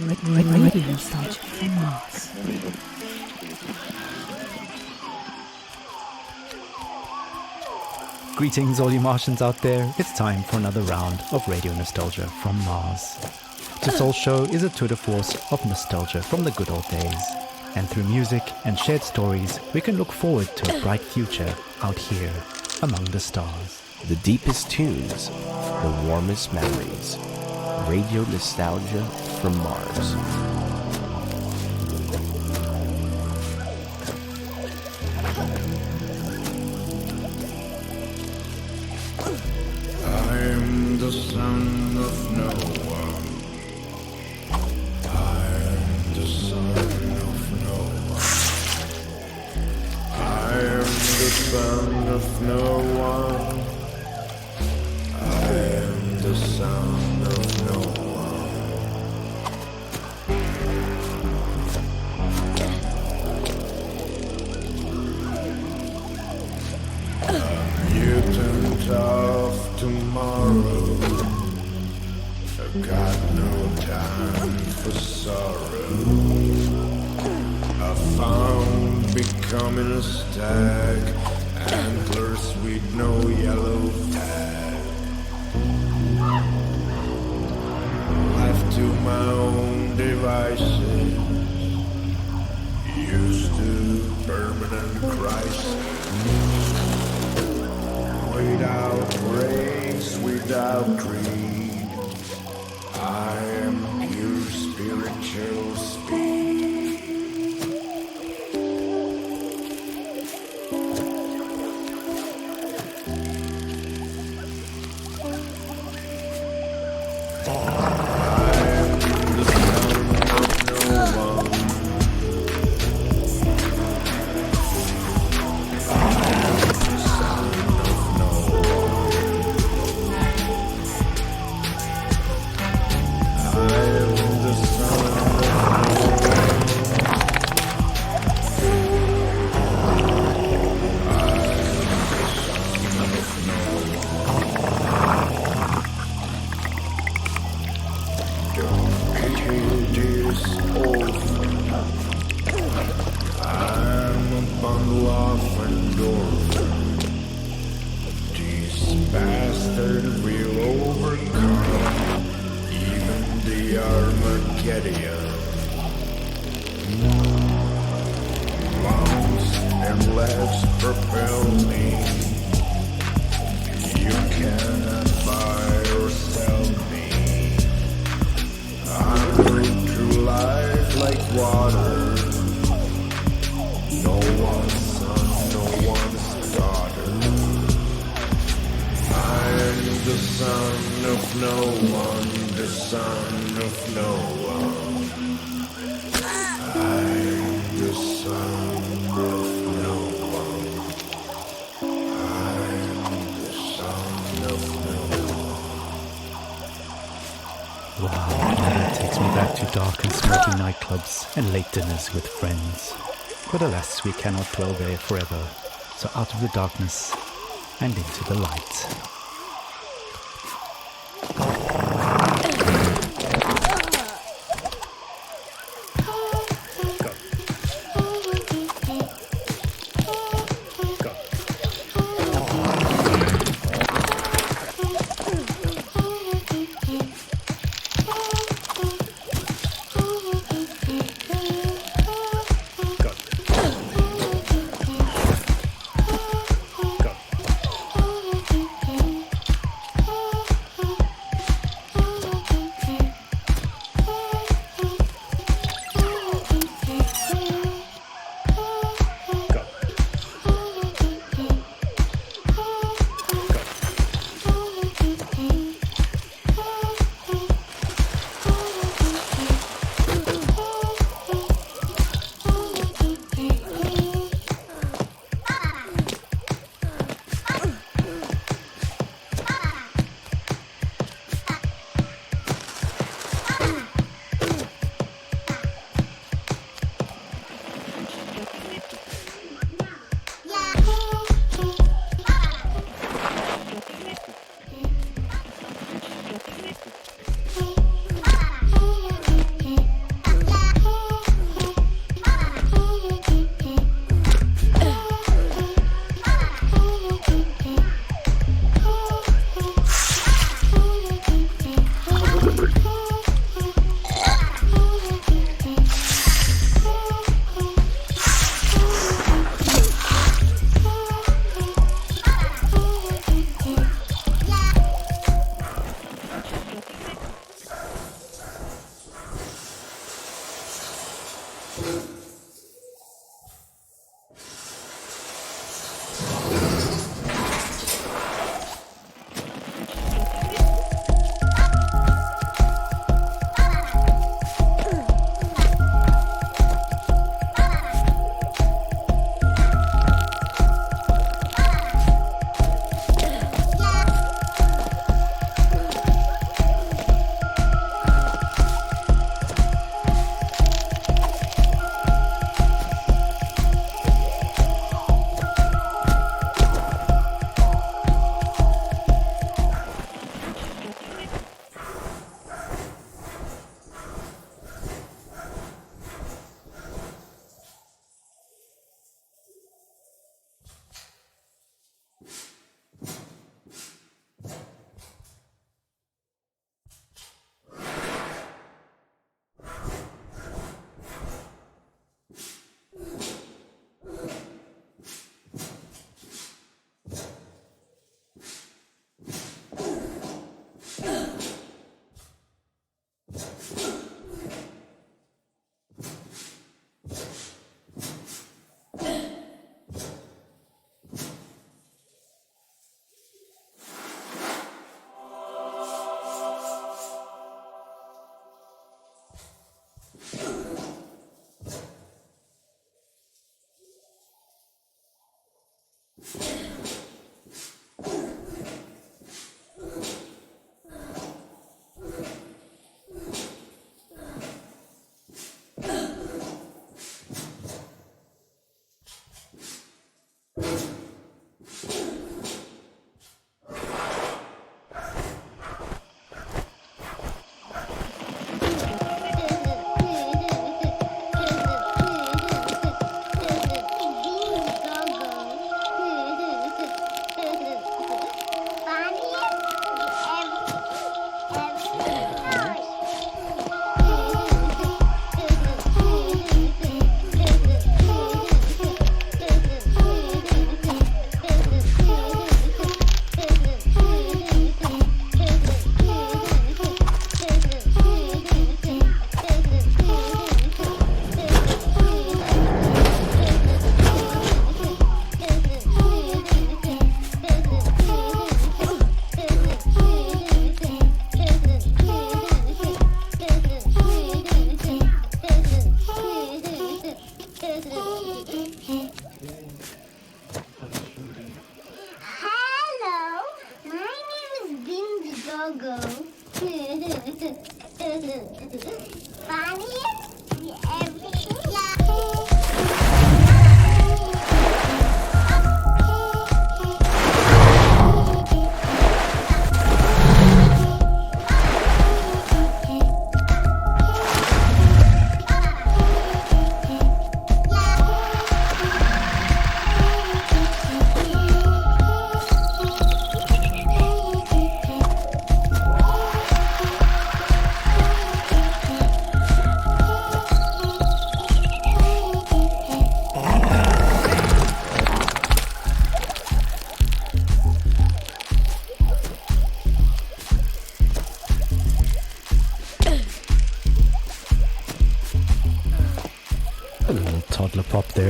Radio nostalgia from Mars. Greetings all you Martians out there, it's time for another round of Radio Nostalgia from Mars. This whole show is a tour de force of nostalgia from the good old days. And through music and shared stories, we can look forward to a bright future out here among the stars. The deepest tunes, the warmest memories. Radio Nostalgia from Mars. I'm the son of no one. I'm the son of no one. I'm the son of no one. I'm the son of no one. A mutant of tomorrow. I've got no time for sorrow. I found becoming a stag, antlers with no yellow tag. Left to my own devices, used to permanent crisis. Without race, without creed, I am pure spiritual speed. And late dinners with friends. But alas, we cannot dwell there forever, so out of the darkness and into the light.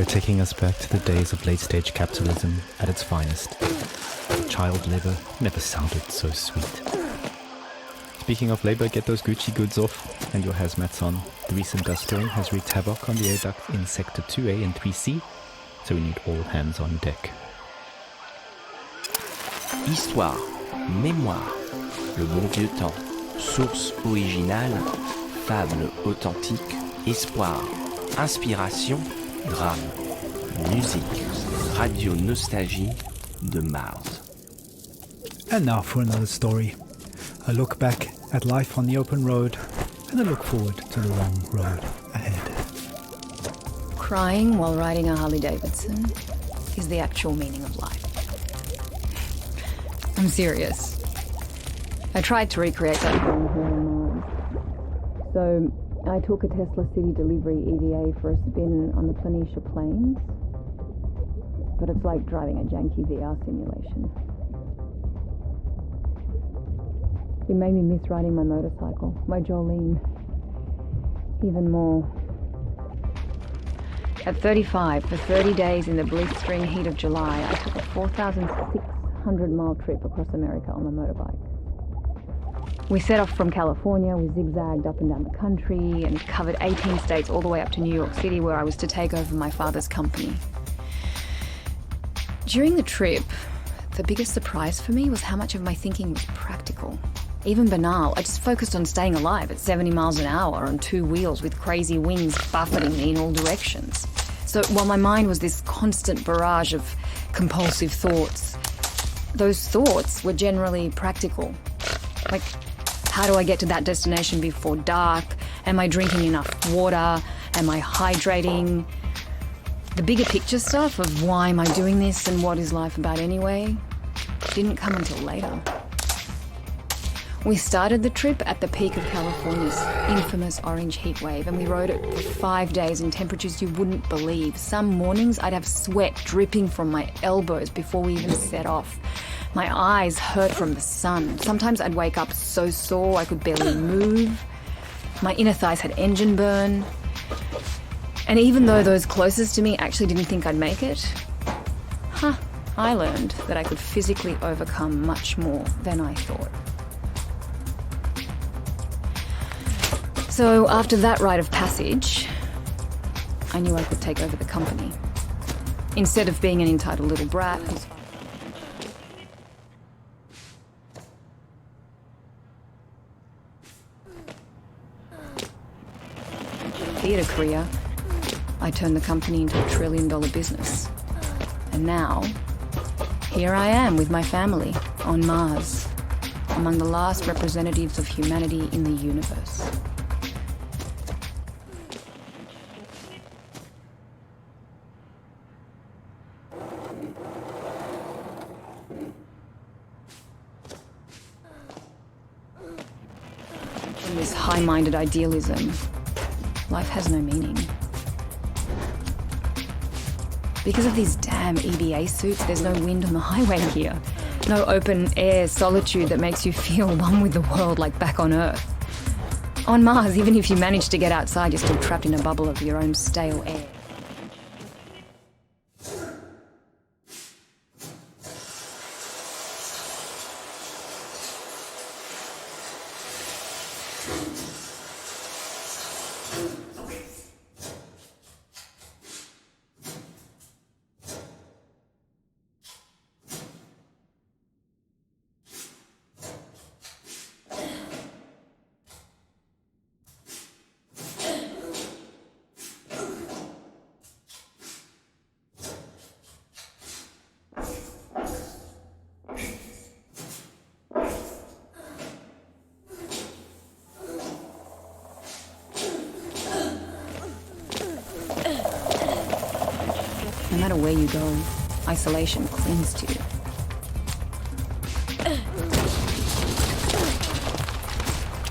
taking us back to the days of late-stage capitalism at its finest. Child labor never sounded so sweet. Speaking of labor, get those Gucci goods off and your hazmats on. The recent dust storm has wreaked havoc on the air duct in Sector 2A and 3C, so we need all hands on deck. Histoire, mémoire, le bon vieux temps, source originale, fable authentique, espoir, inspiration, drame, musique, radio nostalgie de Mars. And now for another story. A look back at life on the open road and a look forward to the long road ahead. Crying while riding a Harley Davidson is the actual meaning of life. I'm serious. I tried to recreate that feeling here on Mars. So I took a Tesla City Delivery EVA for a spin on the Planitia Plains, but it's like driving a janky VR simulation. It made me miss riding my motorcycle, my Jolene, even more. At 35, for 30 days in the blistering heat of July, I took a 4,600-mile trip across America on my motorbike. We set off from California, we zigzagged up and down the country and covered 18 states all the way up to New York City, where I was to take over my father's company. During the trip, the biggest surprise for me was how much of my thinking was practical. Even banal, I just focused on staying alive at 70 miles an hour on two wheels with crazy winds buffeting me in all directions. So while my mind was this constant barrage of compulsive thoughts, those thoughts were generally practical. Like, how do I get to that destination before dark? Am I drinking enough water? Am I hydrating? The bigger picture stuff of why am I doing this and what is life about anyway didn't come until later. We started the trip at the peak of California's infamous orange heat wave, and we rode it for 5 days in temperatures you wouldn't believe. Some mornings I'd have sweat dripping from my elbows before we even set off. My eyes hurt from the sun. Sometimes I'd wake up so sore I could barely move. My inner thighs had engine burn. And even though those closest to me actually didn't think I'd make it, I learned that I could physically overcome much more than I thought. So after that rite of passage, I knew I could take over the company. Instead of being an entitled little brat who's theatre career, I turned the company into $1 trillion business. And now, here I am with my family on Mars, among the last representatives of humanity in the universe. In this high-minded idealism, life has no meaning. Because of these damn EVA suits, there's no wind on the highway here. No open-air solitude that makes you feel one with the world like back on Earth. On Mars, even if you manage to get outside, you're still trapped in a bubble of your own stale air. No matter where you go, isolation clings to you.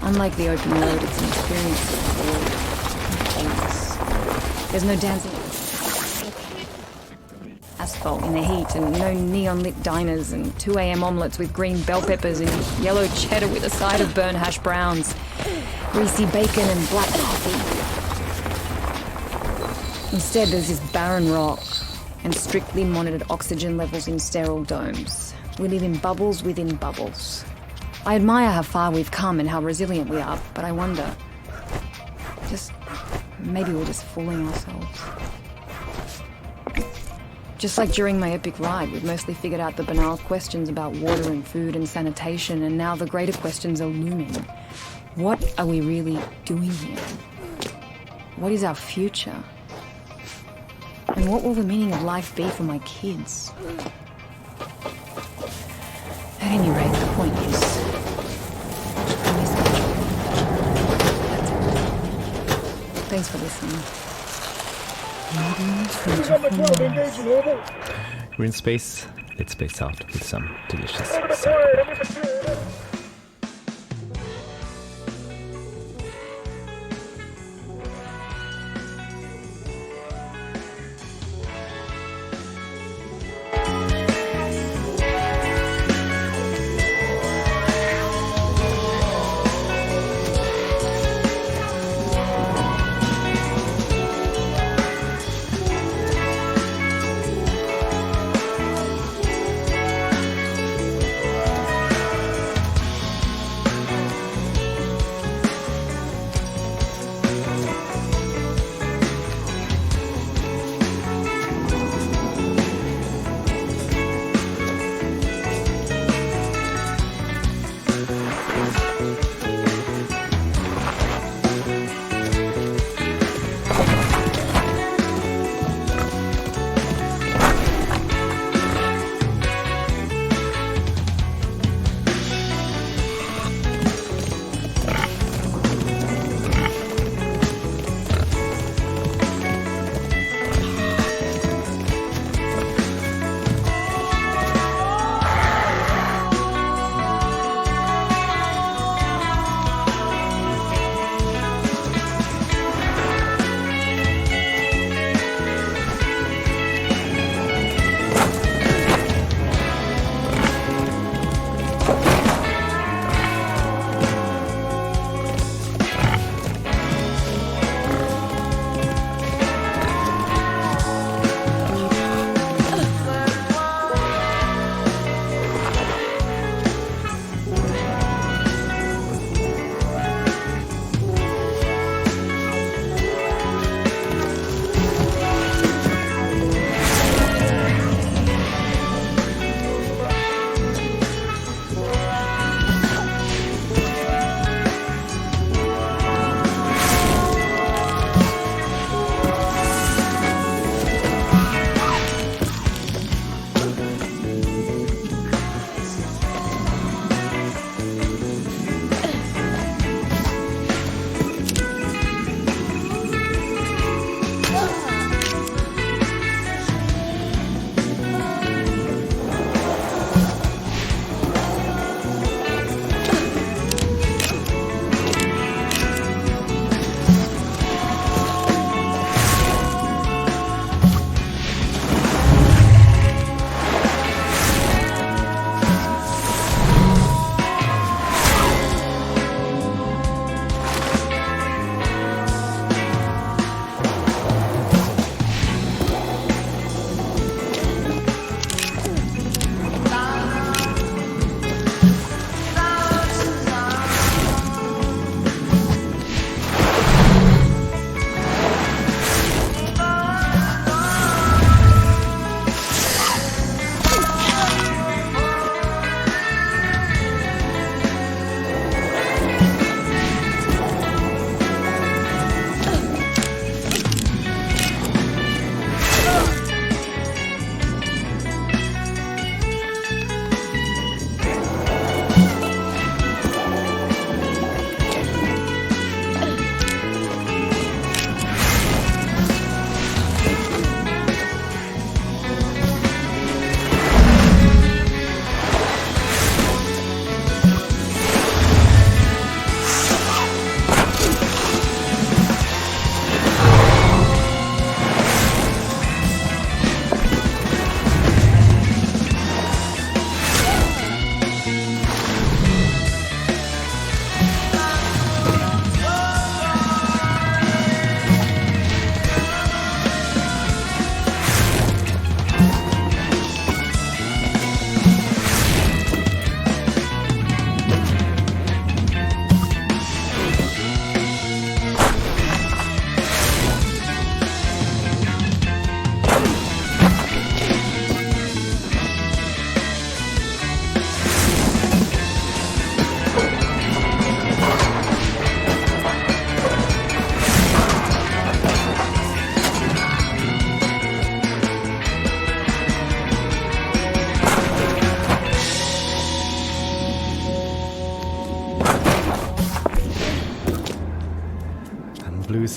Unlike the open road, it's an experience of cold and coldness. There's no dancing asphalt in the heat, and no neon-lit diners, and 2 a.m. omelettes with green bell peppers and yellow cheddar with a side of burnt hash browns, greasy bacon and black coffee. Instead, there's this barren rock and strictly monitored oxygen levels in sterile domes. We live in bubbles within bubbles. I admire how far we've come and how resilient we are, but I wonder, maybe we're just fooling ourselves. Just like during my epic ride, we've mostly figured out the banal questions about water and food and sanitation, and now the greater questions are looming. What are we really doing here? What is our future? And what will the meaning of life be for my kids? At any rate, the point is, I miss them. Thanks for listening. We're in space. Let's space out with some delicious supper.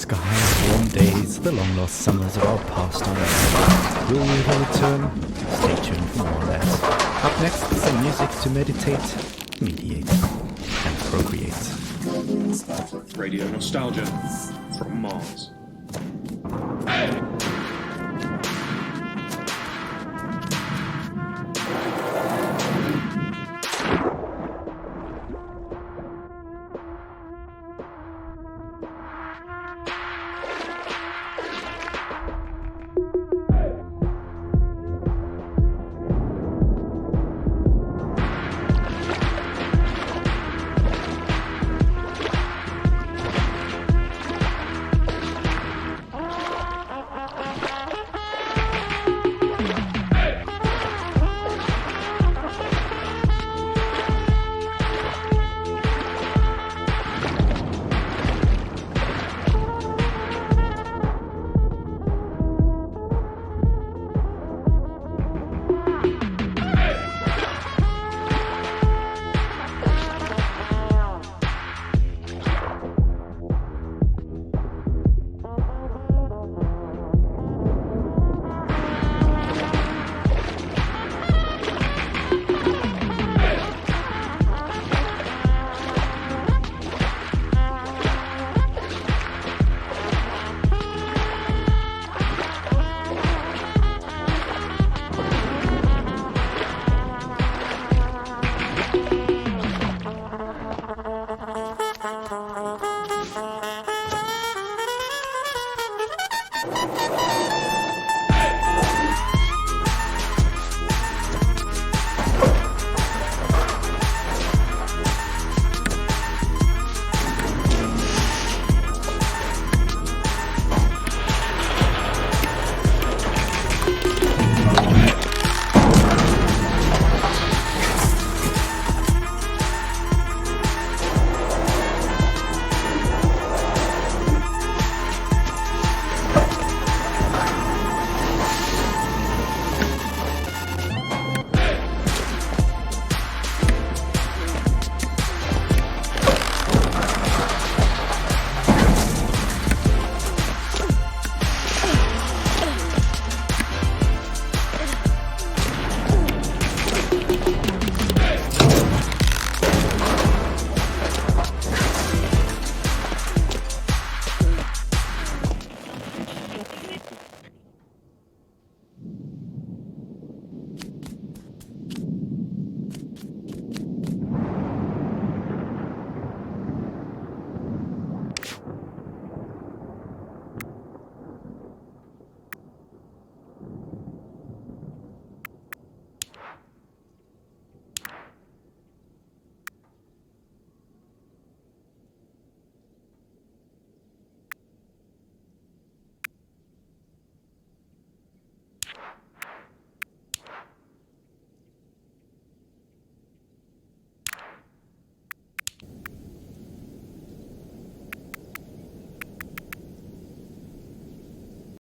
skies, warm days, the long-lost summers of our past on Earth. Will we ever return? Stay tuned for more on that. Up next, some music to meditate, mediate, and procreate. Radio nostalgia from Mars.